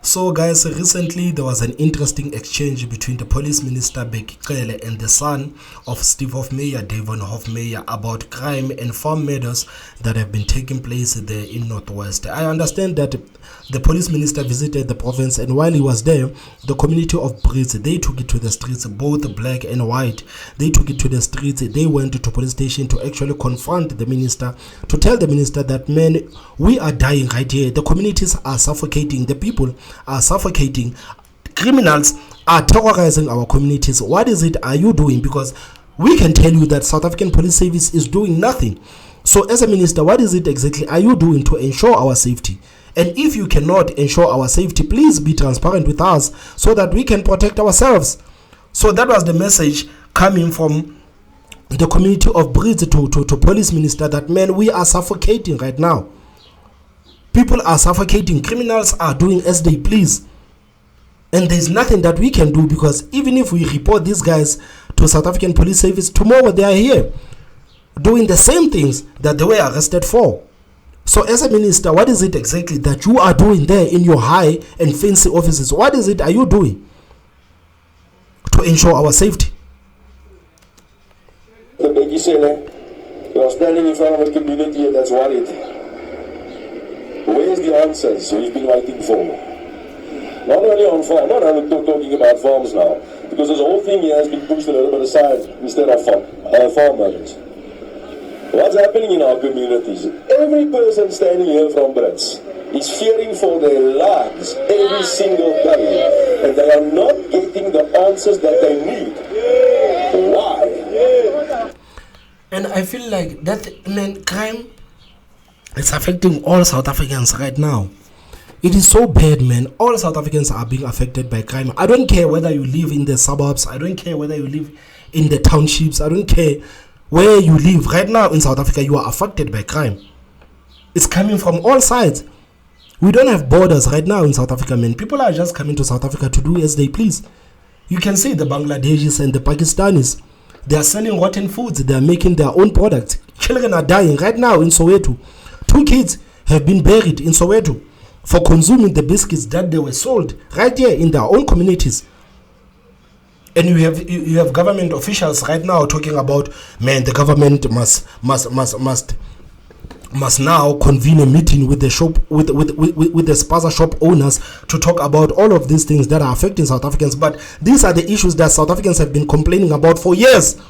So guys, recently there was an interesting exchange between the police minister Bheki Cele and the son of Steve Hofmeyr, Devon Hofmeyr, about crime and farm murders that have been taking place there in Northwest. I understand that the police minister visited the province, and while he was there, the community of Brits, they took it to the streets, both black and white. They took it to the streets. They went to police station to actually confront the minister, to tell the minister that, man, we are dying right here. The communities are suffocating. The people are suffocating. Criminals are terrorizing our communities. What is it are you doing? Because we can tell you that South African Police Service is doing nothing. So as a minister, what is it exactly are you doing to ensure our safety? And if you cannot ensure our safety, please be transparent with us so that we can protect ourselves. So that was the message coming from the community of Brits to police minister, that, man, we are suffocating right now. People are suffocating. Criminals are doing as they please. And there's nothing that we can do, because even if we report these guys to South African Police Service, tomorrow they are here doing the same things that they were arrested for. So as a minister, what is it exactly that you are doing there in your high and fancy offices? What is it are you doing to ensure our safety? The Bheki Cele, you are standing in front of a community that's worried. Where's the answers we've been waiting for? Not only on farm, not only talking about farms now, because this whole thing here has been pushed a little bit aside instead of farm owners. What's happening in our communities? Every person standing here from Brits is fearing for their lives every single day, and they are not getting the answers that they need. Why? And I feel like that, man, crime is affecting all South Africans right now. It is so bad, man. All South Africans are being affected by crime. I don't care whether you live in the suburbs. I don't care whether you live in the townships. I don't care where you live. Right now in South Africa, you are affected by crime. It's coming from all sides. We don't have borders right now in South Africa, man. People are just coming to South Africa to do as they please. You can see the Bangladeshis and the Pakistanis. They are selling rotten foods. They are making their own products. Children are dying right now in Soweto. 2 kids have been buried in Soweto for consuming the biscuits that they were sold right here in their own communities. And you have government officials right now talking about, man, the government must now convene a meeting with the shop with the spaza shop owners to talk about all of these things that are affecting South Africans. But these are the issues that South Africans have been complaining about for years.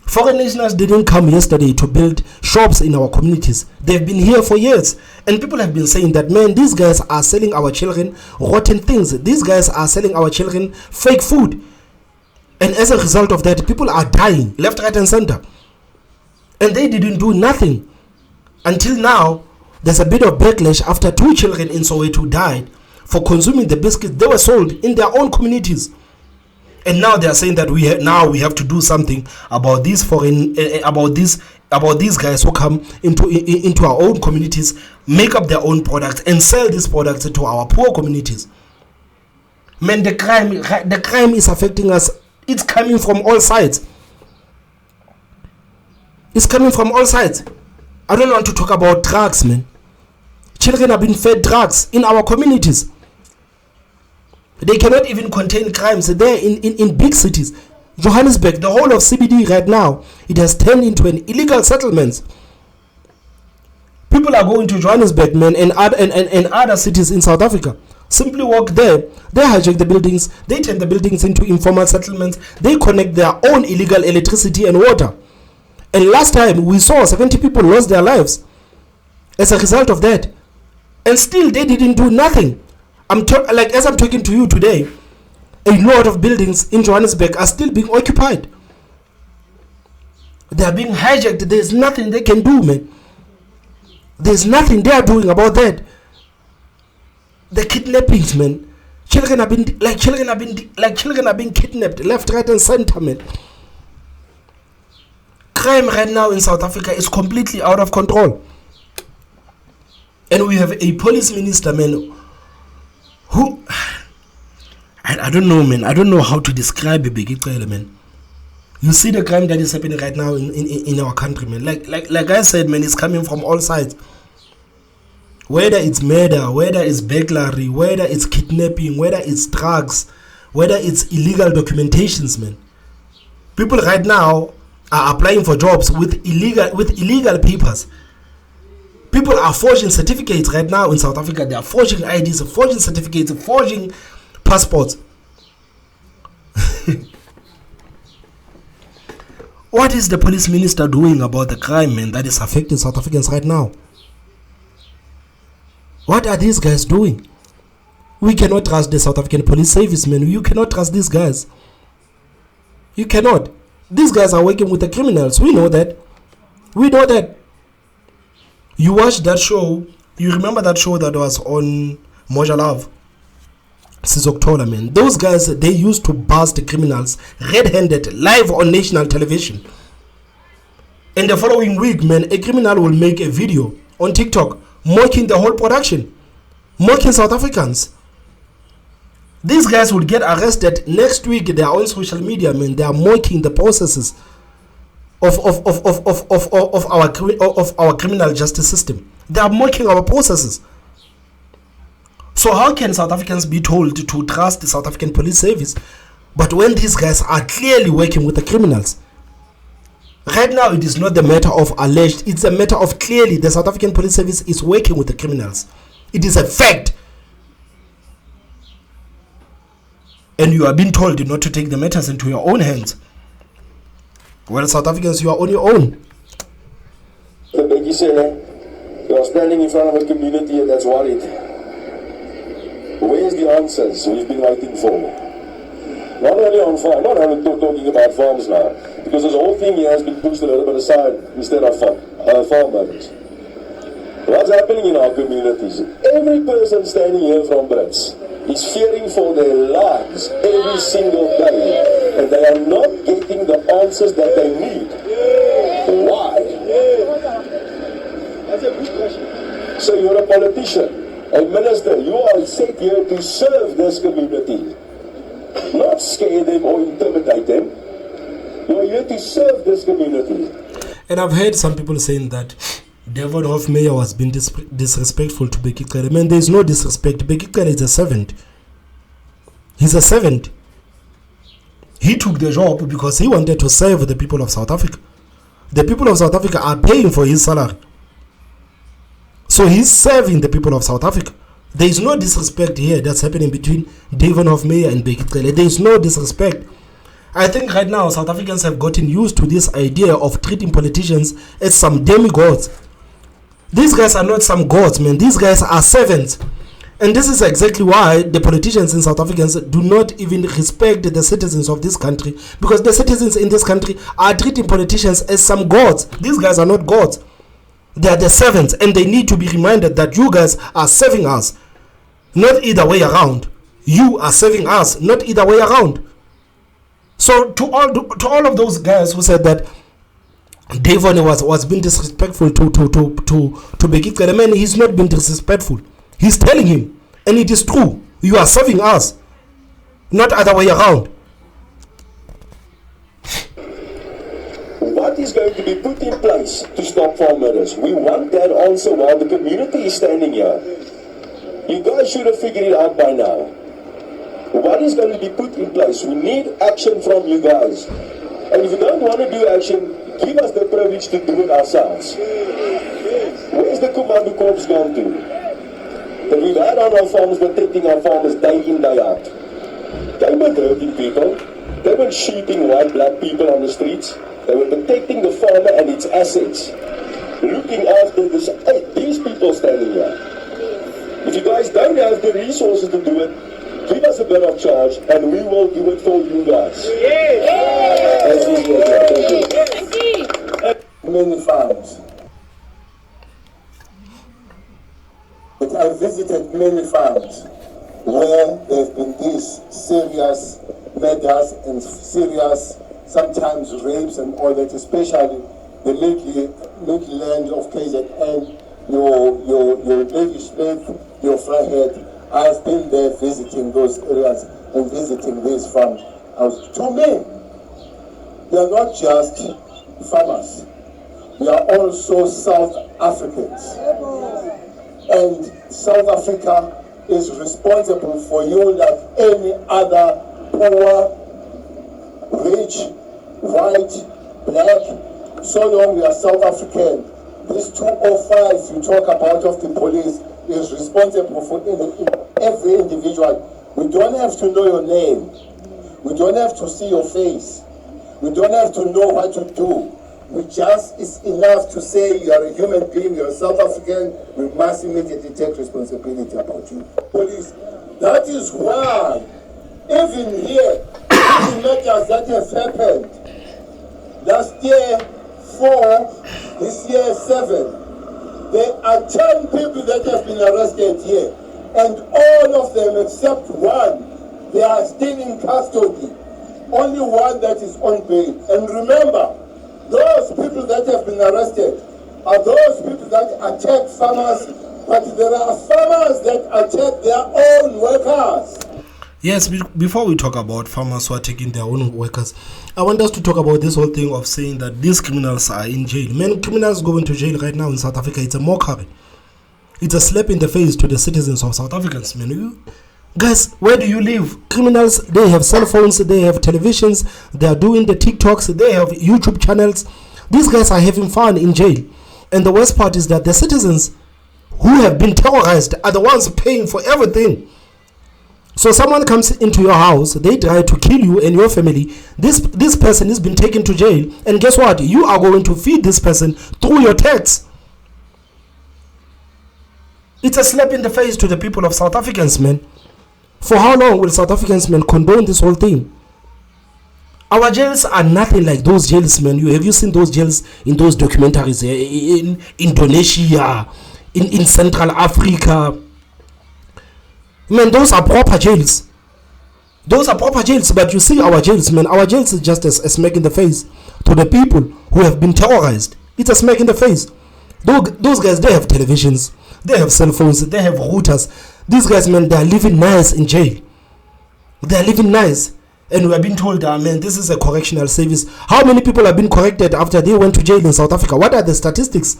Foreign nationals didn't come yesterday to build shops in our communities. They've been here for years. And people have been saying that, man, these guys are selling our children rotten things. These guys are selling our children fake food. And as a result of that, people are dying left, right, and center. And they didn't do nothing. Until now, there's a bit of backlash after 2 children in Soweto died for consuming the biscuits they were sold in their own communities. And now they are saying that we have to do something about these about these guys who come into our own communities, make up their own products and sell these products to our poor communities. Man, the crime is affecting us. It's coming from all sides. It's coming from all sides. I don't want to talk about drugs, man. Children have been fed drugs in our communities. They cannot even contain crimes there in big cities. Johannesburg, the whole of CBD right now, it has turned into an illegal settlement. People are going to Johannesburg, man, and other cities in South Africa. Simply walk there. They hijack the buildings. They turn the buildings into informal settlements. They connect their own illegal electricity and water. And last time we saw 70 people lost their lives as a result of that. And still they didn't do nothing. As I'm talking to you today, a lot of buildings in Johannesburg are still being occupied. They are being hijacked. There's nothing they can do, man. There's nothing they are doing about that. The kidnappings, man. Children are being kidnapped left, right, and center, man. Crime right now in South Africa is completely out of control. And we have a police minister, man, who I don't know, man. I don't know how to describe Bheki Cele, man. You see the crime that is happening right now in our country, man. Like I said, man, it's coming from all sides. whether it's murder, whether it's burglary, whether it's kidnapping, whether it's drugs, whether it's illegal documentations, man. People right now are applying for jobs with illegal papers. People are forging certificates right now in South Africa. They are forging IDs, forging certificates, forging passports. What is the police minister doing about the crime, man, that is affecting South Africans right now? What are these guys doing? We cannot trust the South African police service, man. You cannot trust these guys. You cannot. These guys are working with the criminals. We know that. We know that. You watched that show. You remember that show that was on Moja Love? Since October, man. Those guys, they used to bust the criminals red-handed live on national television. And the following week, man, a criminal will make a video on TikTok mocking the whole production, mocking South Africans. These guys will get arrested next week. They are on social media, man. They are mocking the processes of our criminal justice system. They are mocking our processes. So how can South Africans be told to trust the South African police service, but when these guys are clearly working with the criminals? Right now, it is not the matter of alleged. It's a matter of clearly the South African police service is working with the criminals. It is a fact. And you are being told not to take the matters into your own hands. Well, South Africans, you are on your own. Bheki Cele, you are standing in front of a community that's worried. Where's the answers we've been waiting for? Not only on farm, not only talking about farms now, because this whole thing here has been pushed a little bit aside instead of farm owners. What's happening in our communities? Every person standing here from Brits is fearing for their lives every single day, and they are not getting the answers that they need. Why? That's a good question. So you're a politician, a minister, you are set here to serve this community, not scare them or intimidate them. You are here to serve this community. And I've heard some people saying that Devon Hofmeyr was being disrespectful to Bheki Cele. Man, there is no disrespect. Bheki Cele is a servant. He's a servant. He took the job because he wanted to serve the people of South Africa. The people of South Africa are paying for his salary. So he's serving the people of South Africa. There is no disrespect here that's happening between Devon Hofmeyr and Bheki Cele. There is no disrespect. I think right now South Africans have gotten used to this idea of treating politicians as some demigods. These guys are not some gods, man. These guys are servants. And this is exactly why the politicians in South Africa do not even respect the citizens of this country, because the citizens in this country are treating politicians as some gods. These guys are not gods. They are the servants, and they need to be reminded that you guys are serving us, not either way around. You are serving us, not either way around. So to all of those guys who said that Devon was being disrespectful to Bheki Cele, man, he's not been disrespectful. He's telling him, and it is true, you are serving us, not other way around. What is going to be put in place to stop farm murders? We want that answer while the community is standing here. You guys should have figured it out by now. What is going to be put in place? We need action from you guys. And if you don't want to do action, give us the privilege to do it ourselves. Where's the commando corps gone to? That we've had on our farms protecting our farmers day in, day out. They weren't hurting people. They weren't shooting white, black people on the streets. They were protecting the farmer and its assets. Looking after these people standing here. If you guys don't have the resources to do it, give us a bit of charge and we will do it for you guys. Many farms. But I visited many farms where there have been these serious murders and serious, sometimes rapes and all that, especially the Lake land of KZN, your Lady Smith, your Fryhead. I've been there visiting those areas and visiting these farms. To me, they are not just farmers. They are also South Africans. And South Africa is responsible for you like any other poor, rich, white, black. So long we are South African, this 205 you talk about of the police is responsible for every individual. We don't have to know your name. We don't have to see your face. We don't have to know what you do. It's enough to say you are a human being, you're a South African, we must immediately take responsibility about you. Police, that is why, even here, these matters that have happened, last year 4, this year 7, there are 10 people that have been arrested here, and all of them except one, they are still in custody. Only one that is on bail. And remember, those people that have been arrested are those people that attack farmers, but there are farmers that attack their own workers. Yes, before we talk about farmers who are taking their own workers, I want us to talk about this whole thing of saying that these criminals are in jail. Many criminals going to jail right now in South Africa. It's a mockery. It's a slap in the face to the citizens of South Africans, man. Guys, where do you live? Criminals, they have cell phones, they have televisions, they are doing the TikToks, they have YouTube channels. These guys are having fun in jail. And the worst part is that the citizens who have been terrorized are the ones paying for everything. So someone comes into your house, they try to kill you and your family. This person has been taken to jail. And guess what? You are going to feed this person through your tax. It's a slap in the face to the people of South Africans, man. For how long will South Africans, man, condone this whole thing? Our jails are nothing like those jails, man. Have you seen those jails in those documentaries in Indonesia, in Central Africa? Man, those are proper jails. Those are proper jails, but you see our jails, man. Our jails is just a smack in the face to the people who have been terrorized. It's a smack in the face. Those guys, they have televisions, they have cell phones, they have routers. These guys, man, they are living nice in jail. They are living nice. And we have been told, man, this is a correctional service. How many people have been corrected after they went to jail in South Africa? What are the statistics?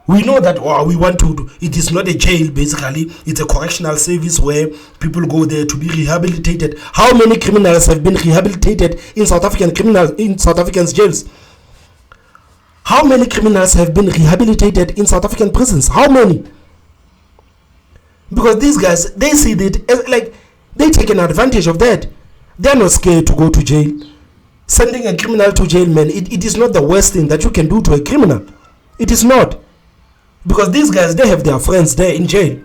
We know that we want to, it is not a jail, basically. It's a correctional service where people go there to be rehabilitated. How many criminals have been rehabilitated in South African jails? How many criminals have been rehabilitated in South African prisons? How many? Because these guys, they see that, like, they take an advantage of that. They're not scared to go to jail. Sending a criminal to jail, man, it is not the worst thing that you can do to a criminal. It is not. Because these guys, they have their friends there in jail.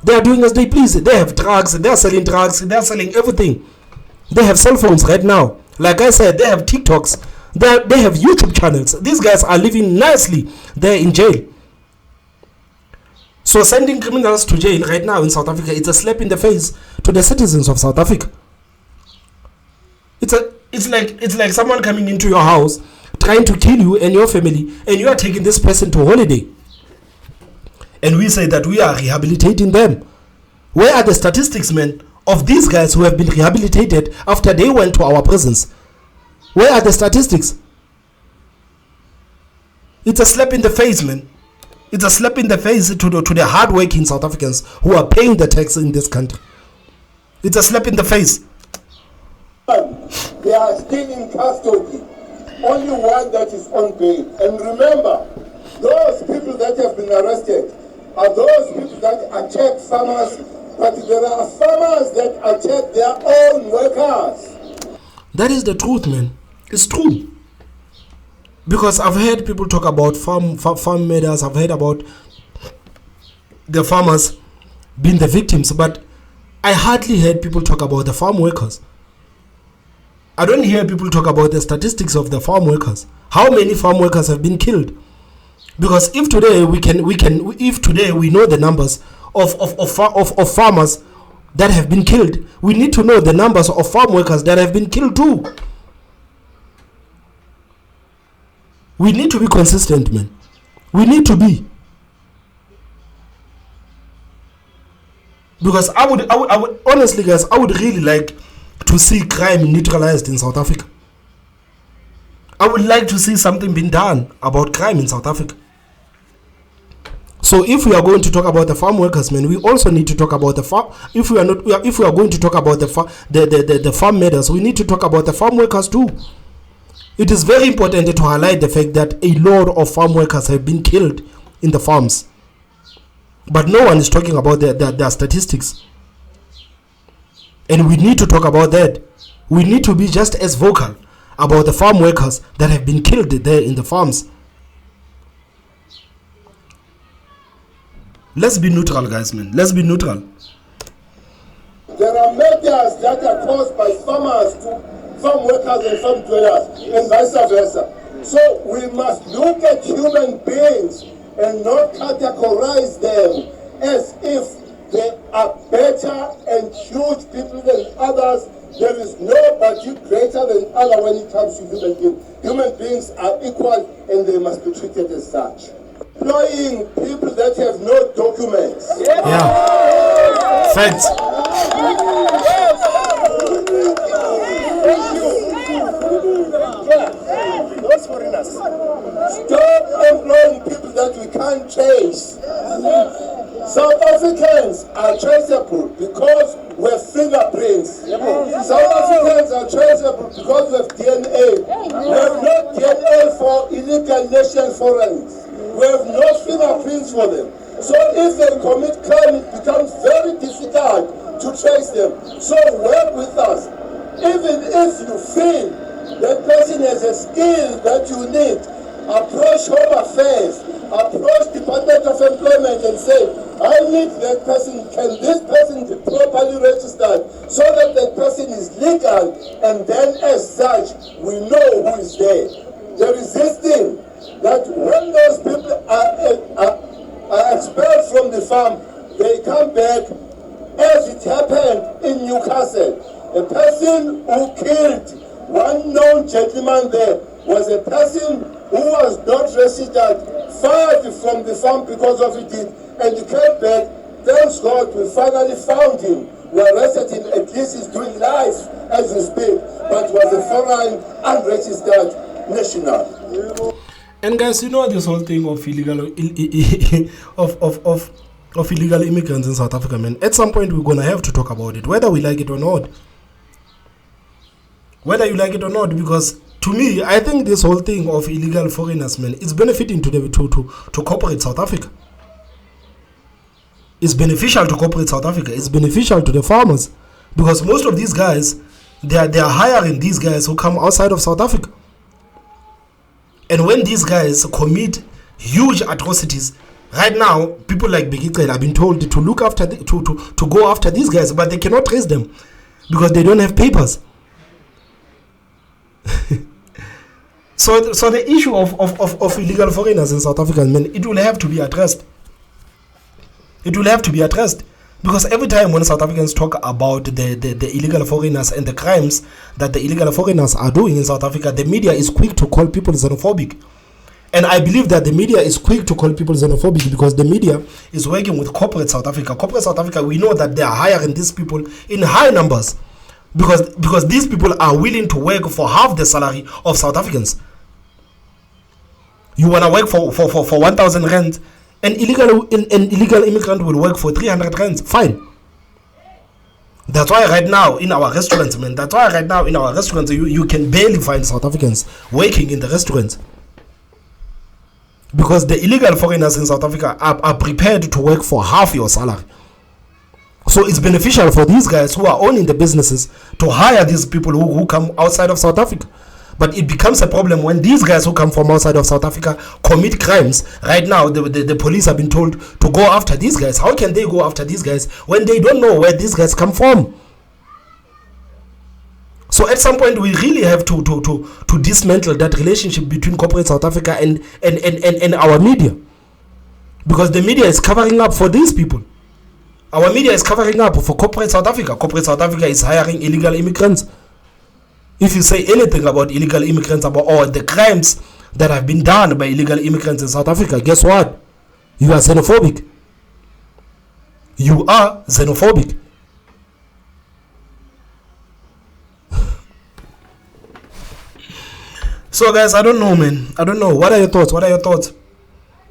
They are doing as they please. They have drugs, they are selling drugs, they are selling everything. They have cell phones right now. Like I said, they have TikToks. They have YouTube channels. These guys are living nicely there in jail. So sending criminals to jail right now in South Africa, it's a slap in the face to the citizens of South Africa. It's like someone coming into your house trying to kill you and your family, and you are taking this person to holiday. And we say that we are rehabilitating them. Where are the statistics, man, of these guys who have been rehabilitated after they went to our prisons? Where are the statistics? It's a slap in the face, man. It's a slap in the face to the hard-working South Africans who are paying the tax in this country. It's a slap in the face. They are still in custody. Only one that is on bail. And remember, those people that have been arrested are those people that attack farmers, but there are farmers that attack their own workers. That is the truth, man. It's true. Because I've heard people talk about farm murders. I've heard about the farmers being the victims, but I hardly heard people talk about the farm workers. I don't hear people talk about the statistics of the farm workers. How many farm workers have been killed? Because if today we know the numbers of farmers that have been killed, we need to know the numbers of farm workers that have been killed too. We need to be consistent, man. We need to be. Because I would honestly, guys, I would really like to see crime neutralized in South Africa. I would like to see something being done about crime in South Africa. So if we are going to talk about the farm workers, man, we also need to talk about the farm. If we are going to talk about the farm matters, we need to talk about the farm workers too. It is very important to highlight the fact that a lot of farm workers have been killed in the farms, but no one is talking about their statistics. And we need to talk about that. We need to be just as vocal about the farm workers that have been killed there in the farms. Let's be neutral, guys, man. Let's be neutral. There are matters that are caused by farmers to farm workers and farm dwellers, and vice versa. So we must look at human beings and not categorize them as if they are better and huge people than others. There is nobody greater than other when it comes to human beings. Human beings are equal and they must be treated as such. Employing people that have no documents. Yeah. Facts. Those foreigners. Stop employing people that we can't trace. South Africans are traceable because we have fingerprints. South Africans are traceable because we have DNA. We have no DNA for illegal nation foreigners. We have no fingerprints for them. So if they commit crime, it becomes very difficult to trace them. So work with us. Even if you feel that person has a skill that you need, approach Home Affairs, approach Department of Employment and say, I need that person. Can this person be properly registered so that that person is legal, and then as such we know who is there. There is this thing that when those people are expelled from the farm, they come back, as it happened in Newcastle. A person who killed one known gentleman there was a person who was not registered, fired from the farm because of it, and he came back. Thanks God, we finally found him. We arrested him. At least he's doing life as we speak, but was a foreign, unregistered national. And guys, you know this whole thing of illegal of illegal immigrants in South Africa, man. At some point, we're gonna have to talk about it, whether we like it or not. Whether you like it or not, because to me, I think this whole thing of illegal foreigners, man, is benefiting to corporate South Africa. It's beneficial to corporate South Africa. It's beneficial to the farmers, because most of these guys, they are hiring these guys who come outside of South Africa. And when these guys commit huge atrocities, right now, people like Bheki Cele have been told to look after to go after these guys, but they cannot trace them because they don't have papers. So the issue of illegal foreigners in South Africa, man, it will have to be addressed. It will have to be addressed, because every time when South Africans talk about the illegal foreigners and the crimes that the illegal foreigners are doing in South Africa, the media is quick to call people xenophobic. And I believe that the media is quick to call people xenophobic because the media is working with corporate South Africa. Corporate South Africa, we know that they are hiring these people in high numbers, because these people are willing to work for half the salary of South Africans. You want to work for 1,000 rand, an illegal immigrant will work for 300 rand. Fine. That's why right now in our restaurants, man, you can barely find South Africans working in the restaurants, because the illegal foreigners in South Africa are prepared to work for half your salary. So it's beneficial for these guys who are owning the businesses to hire these people who come outside of South Africa. But it becomes a problem when these guys who come from outside of South Africa commit crimes. Right now, the police have been told to go after these guys. How can they go after these guys when they don't know where these guys come from? So at some point, we really have to dismantle that relationship between corporate South Africa and our media. Because the media is covering up for these people. Our media is covering up for corporate South Africa. Corporate South Africa is hiring illegal immigrants. If you say anything about illegal immigrants or the crimes that have been done by illegal immigrants in South Africa, guess what? You are xenophobic. You are xenophobic. So guys, I don't know, man. I don't know. What are your thoughts?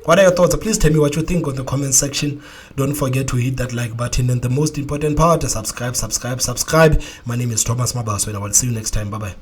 What are your thoughts? Please tell me what you think on the comment section. Don't forget to hit that like button, and the most important part, subscribe. My name is Thomas Mabaso, and I will see you next time. Bye bye.